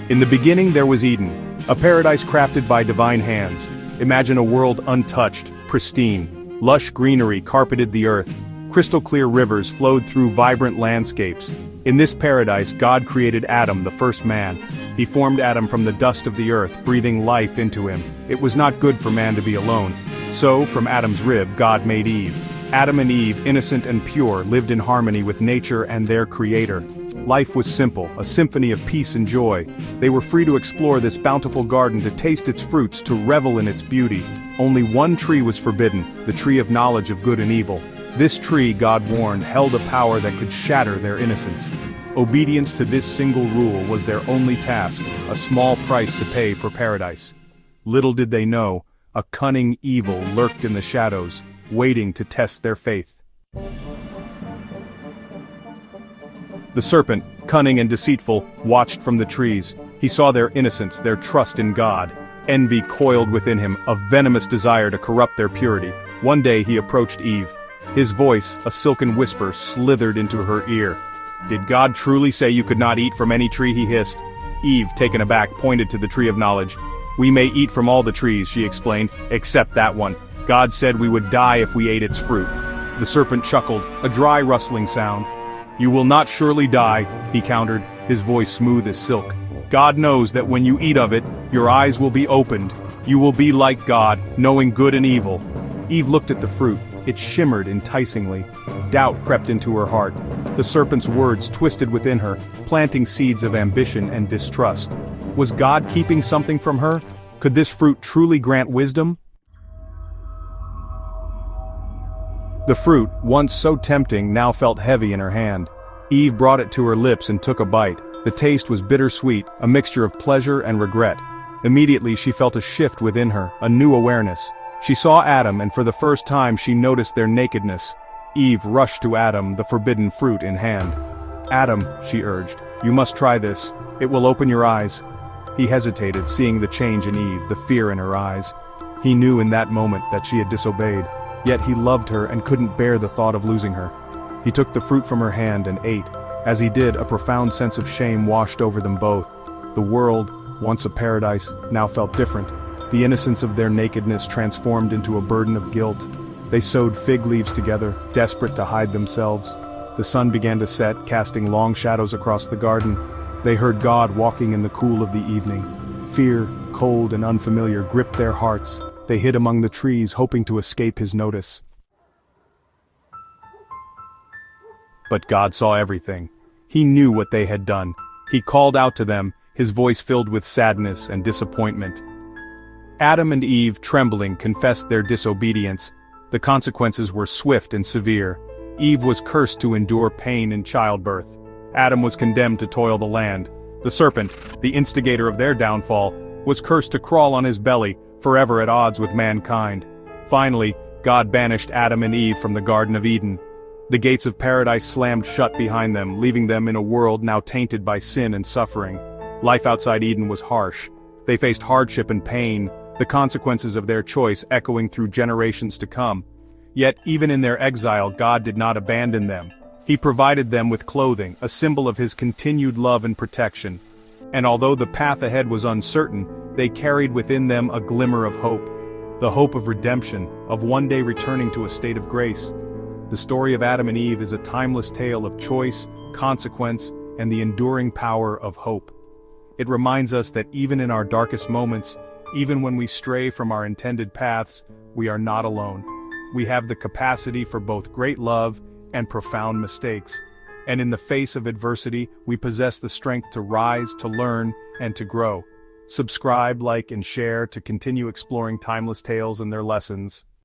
In the beginning there was Eden, a paradise crafted by divine hands. Imagine a world untouched, pristine. Lush greenery carpeted the earth. Crystal clear rivers flowed through vibrant landscapes. In this paradise, God created Adam, the first man. He formed Adam from the dust of the earth, breathing life into him. It was not good for man to be alone. So, from Adam's rib, God made Eve. Adam and Eve, innocent and pure, lived in harmony with nature and their creator. Life was simple, a symphony of peace and joy. They were free to explore this bountiful garden, to taste its fruits, to revel in its beauty. Only one tree was forbidden, the tree of knowledge of good and evil. This tree, God warned, held a power that could shatter their innocence. Obedience to this single rule was their only task, a small price to pay for paradise. Little did they know, a cunning evil lurked in the shadows, waiting to test their faith. The serpent, cunning and deceitful, watched from the trees. He saw their innocence, their trust in God. Envy coiled within him, a venomous desire to corrupt their purity. One day he approached Eve. His voice, a silken whisper, slithered into her ear. "Did God truly say you could not eat from any tree?" he hissed. Eve, taken aback, pointed to the tree of knowledge. "We may eat from all the trees," she explained, "except that one. God said we would die if we ate its fruit." The serpent chuckled, a dry rustling sound. "You will not surely die," he countered, his voice smooth as silk. "God knows that when you eat of it, your eyes will be opened. You will be like God, knowing good and evil." Eve looked at the fruit. It shimmered enticingly. Doubt crept into her heart. The serpent's words twisted within her, planting seeds of ambition and distrust. Was God keeping something from her? Could this fruit truly grant wisdom? The fruit, once so tempting, now felt heavy in her hand. Eve brought it to her lips and took a bite. The taste was bittersweet, a mixture of pleasure and regret. Immediately she felt a shift within her, a new awareness. She saw Adam, and for the first time she noticed their nakedness. Eve rushed to Adam, the forbidden fruit in hand. "Adam," she urged, "you must try this. It will open your eyes." He hesitated, seeing the change in Eve, the fear in her eyes. He knew in that moment that she had disobeyed. Yet he loved her and couldn't bear the thought of losing her. He took the fruit from her hand and ate. As he did, a profound sense of shame washed over them both. The world, once a paradise, now felt different. The innocence of their nakedness transformed into a burden of guilt. They sewed fig leaves together, desperate to hide themselves. The sun began to set, casting long shadows across the garden. They heard God walking in the cool of the evening. Fear, cold and unfamiliar, gripped their hearts. They hid among the trees, hoping to escape his notice. But God saw everything. He knew what they had done. He called out to them, his voice filled with sadness and disappointment. Adam and Eve, trembling, confessed their disobedience. The consequences were swift and severe. Eve was cursed to endure pain in childbirth. Adam was condemned to toil the land. The serpent, the instigator of their downfall, was cursed to crawl on his belly, forever at odds with mankind. Finally, God banished Adam and Eve from the Garden of Eden. The gates of paradise slammed shut behind them, leaving them in a world now tainted by sin and suffering. Life outside Eden was harsh. They faced hardship and pain, the consequences of their choice echoing through generations to come. Yet, even in their exile, God did not abandon them. He provided them with clothing, a symbol of his continued love and protection. And although the path ahead was uncertain, they carried within them a glimmer of hope. The hope of redemption, of one day returning to a state of grace. The story of Adam and Eve is a timeless tale of choice, consequence, and the enduring power of hope. It reminds us that even in our darkest moments, even when we stray from our intended paths, we are not alone. We have the capacity for both great love and profound mistakes. And in the face of adversity, we possess the strength to rise, to learn, and to grow. Subscribe, like, and share to continue exploring timeless tales and their lessons.